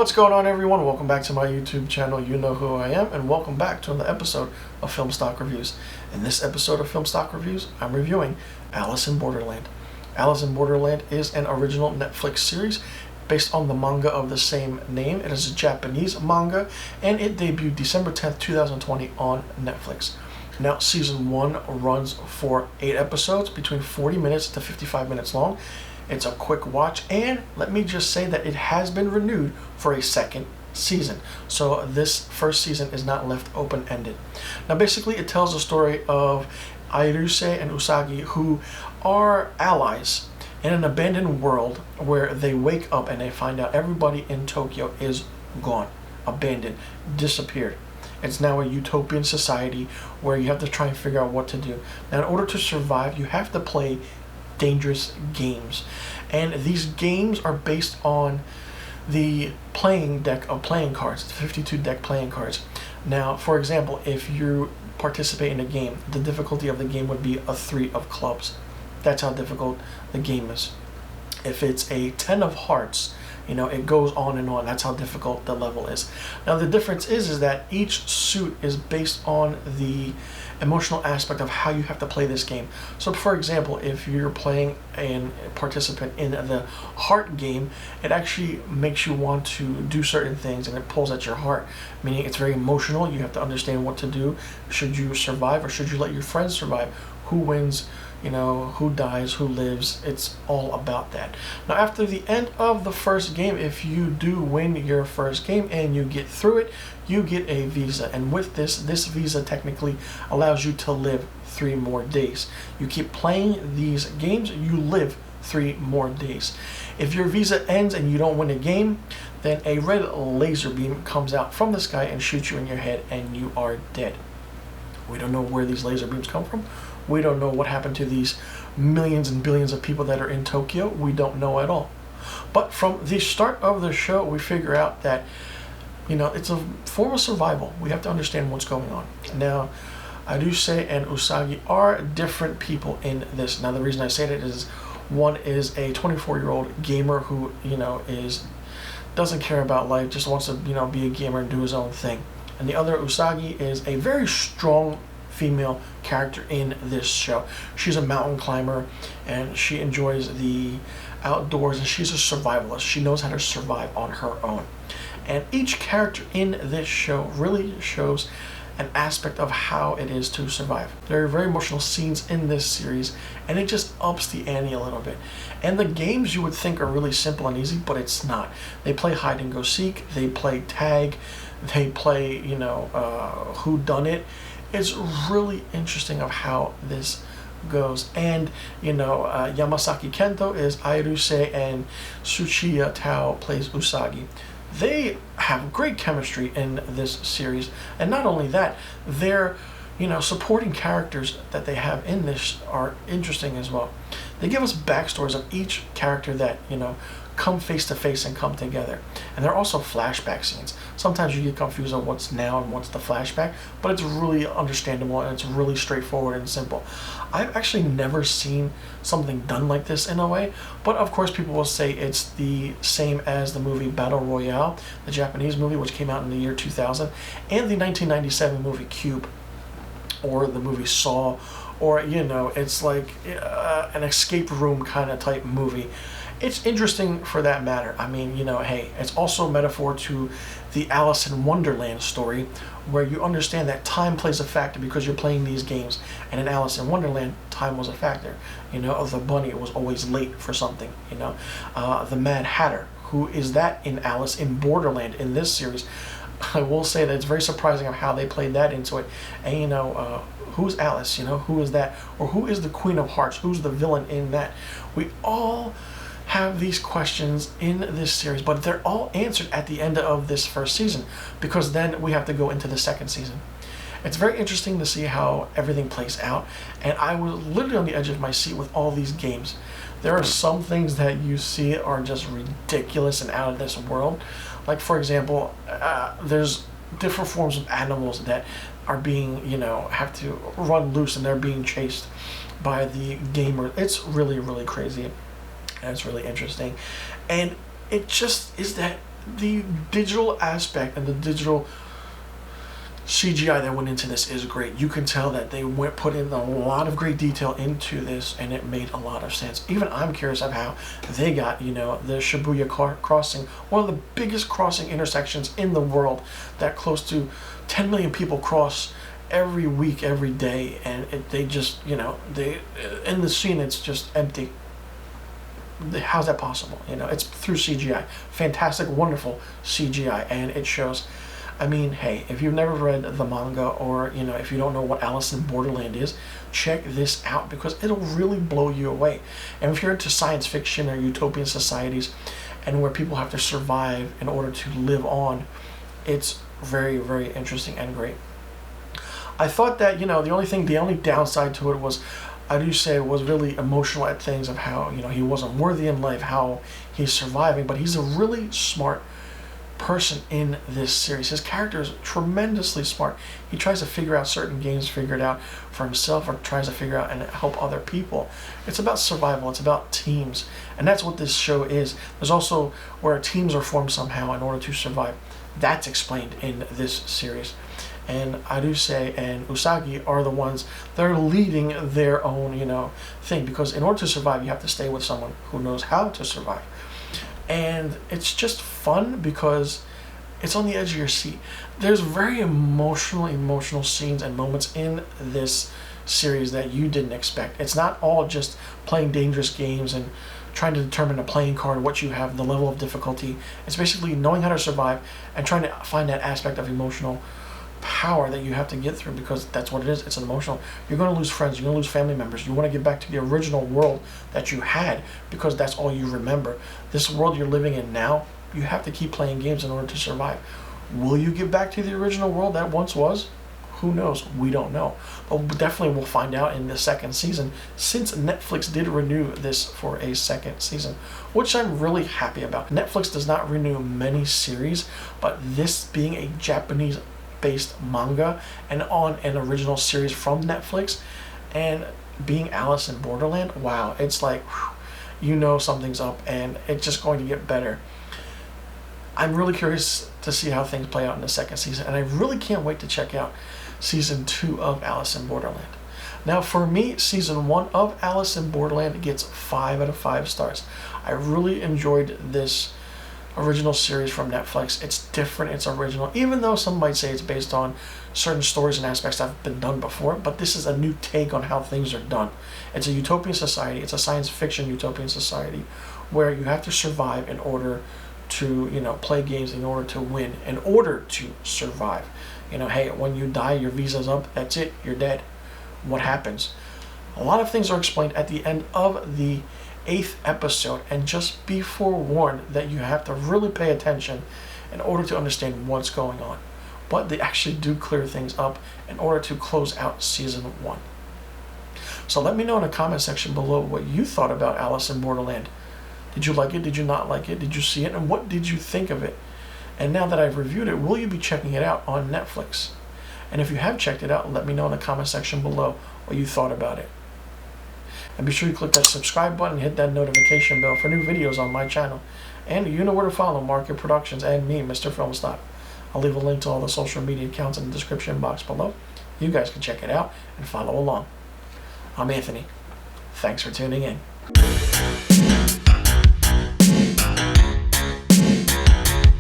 What's going on, everyone? Welcome back to my YouTube channel. You know who I am, and welcome back to another episode of Film Stock Reviews. In this episode of Film Stock Reviews, I'm reviewing Alice in Borderland. Alice in Borderland is an original Netflix series based on the manga of the same name. It is a Japanese manga, and it debuted December 10th, 2020 on Netflix. Now, Season 1 runs for 8 episodes, between 40 minutes to 55 minutes long. It's a quick watch, and let me just say that it has been renewed for a second season. So this first season is not left open-ended. Now, basically, it tells the story of Airuse and Usagi, who are allies in an abandoned world where they wake up and they find out everybody in Tokyo is gone, abandoned, disappeared. It's now a utopian society where you have to try and figure out what to do. Now, in order to survive, you have to play dangerous games, and these games are based on the playing deck of playing cards, the 52 deck playing cards. Now, for example, if you participate in a game, the difficulty of the game would be a 3 of clubs. That's how difficult the game is. If it's a 10 of hearts, it goes on and on. That's how difficult the level is. Now, the difference is that each suit is based on the emotional aspect of how you have to play this game. So, for example, if you're playing a participant in the heart game, it actually makes you want to do certain things, and it pulls at your heart, meaning it's very emotional. You have to understand what to do. Should you survive, or should you let your friends survive? Who wins? Who dies, who lives. It's all about that. Now, after the end of the first game, if you do win your first game and you get through it, you get a visa. And with this visa technically allows you to live 3 more days. You keep playing these games, you live 3 more days. If your visa ends and you don't win a game, then a red laser beam comes out from the sky and shoots you in your head, and you are dead. We don't know where these laser beams come from. We don't know what happened to these millions and billions of people that are in Tokyo. We don't know at all. But from the start of the show, we figure out that, it's a form of survival. We have to understand what's going on. Now, Airuse and Usagi are different people in this. Now, the reason I say that is one is a 24-year-old gamer who, doesn't care about life, just wants to, be a gamer and do his own thing. And the other, Usagi, is a very strong female character in this show. She's a mountain climber, and she enjoys the outdoors, and she's a survivalist. She knows how to survive on her own. And each character in this show really shows an aspect of how it is to survive. There are very emotional scenes in this series, and it just ups the ante a little bit. And the games you would think are really simple and easy, but it's not. They play hide and go seek, they play tag, they play, who done it. It's really interesting of how this goes. And, Yamasaki Kento is Airuse, and Tsuchiya Tao plays Usagi. They have great chemistry in this series. And not only that, their, supporting characters that they have in this are interesting as well. They give us backstories of each character that, come face to face and come together. And there are also flashback scenes. Sometimes you get confused on what's now and what's the flashback, but it's really understandable, and it's really straightforward and simple. I've actually never seen something done like this in a way, but of course people will say it's the same as the movie Battle Royale, the Japanese movie, which came out in the year 2000, and the 1997 movie Cube, or the movie Saw, or, it's like an escape room kind of type movie. It's interesting for that matter. I mean, hey, it's also a metaphor to the Alice in Wonderland story, where you understand that time plays a factor because you're playing these games. And in Alice in Wonderland, time was a factor. The bunny was always late for something. The Mad Hatter, who is that in Alice in Borderland in this series. I will say that it's very surprising of how they played that into it. And, who's Alice? Who is that? Or who is the Queen of Hearts? Who's the villain in that? We all have these questions in this series, but they're all answered at the end of this first season, because then we have to go into the second season. It's very interesting to see how everything plays out, and I was literally on the edge of my seat with all these games. There are some things that you see are just ridiculous and out of this world. Like, for example, there's different forms of animals that are being, have to run loose, and they're being chased by the gamer. It's really, really crazy. And it's really interesting. And it just is that the digital aspect and the digital CGI that went into this is great. You can tell that they put in a lot of great detail into this, and it made a lot of sense. Even I'm curious of how they got, the Shibuya crossing, one of the biggest crossing intersections in the world, that close to 10 million people cross every week, every day, and they just, they in the scene it's just empty. How's that possible? It's through CGI. Fantastic, wonderful CGI, and it shows. I mean, hey, if you've never read the manga, or, if you don't know what Alice in Borderland is, check this out, because it'll really blow you away. And if you're into science fiction or utopian societies, and where people have to survive in order to live on, it's very, very interesting and great. I thought that, the only downside to it was, I do say it was really emotional at things of how, he wasn't worthy in life, how he's surviving, but he's a really smart person in this series. His character is tremendously smart. He tries to figure out certain games, figure it out for himself, or tries to figure out and help other people. It's about survival. It's about teams, and that's what this show is. There's also where teams are formed somehow in order to survive. That's explained in this series. And Aruse and Usagi are the ones that are leading their own, thing, because in order to survive, you have to stay with someone who knows how to survive. And it's just fun because it's on the edge of your seat. There's very emotional scenes and moments in this series that you didn't expect. It's not all just playing dangerous games and trying to determine a playing card, what you have, the level of difficulty. It's basically knowing how to survive and trying to find that aspect of emotional power that you have to get through, because that's what it is. It's an emotional. You're going to lose friends, you're going to lose family members. You want to get back to the original world that you had, because that's all you remember. This world you're living in now, you have to keep playing games in order to survive. Will you get back to the original world that once was? Who knows? We don't know. But definitely we'll find out in the second season, since Netflix did renew this for a second season, which I'm really happy about. Netflix does not renew many series, but this being a Japanese based manga and on an original series from Netflix, and being Alice in Borderland, wow, it's like, whew, something's up, and it's just going to get better. I'm really curious to see how things play out in the second season, and I really can't wait to check out season 2 of Alice in Borderland. Now, for me, season 1 of Alice in Borderland gets 5 out of 5 stars. I really enjoyed this original series from Netflix. It's different, it's original, even though some might say it's based on certain stories and aspects that have been done before, but this is a new take on how things are done. It's a utopian society, it's a science fiction utopian society, where you have to survive in order to, play games in order to win, in order to survive. Hey, when you die, your visa's up, that's it, you're dead. What happens? A lot of things are explained at the end of the 8th episode, and just be forewarned that you have to really pay attention in order to understand what's going on. But they actually do clear things up in order to close out season 1. So let me know in the comment section below what you thought about Alice in Borderland. Did you like it? Did you not like it? Did you see it? And what did you think of it? And now that I've reviewed it, will you be checking it out on Netflix? And if you have checked it out, let me know in the comment section below what you thought about it. And be sure you click that subscribe button and hit that notification bell for new videos on my channel. And you know where to follow Marchio Productions and me, Mr. Filmstock. I'll leave a link to all the social media accounts in the description box below. You guys can check it out and follow along. I'm Anthony. Thanks for tuning in.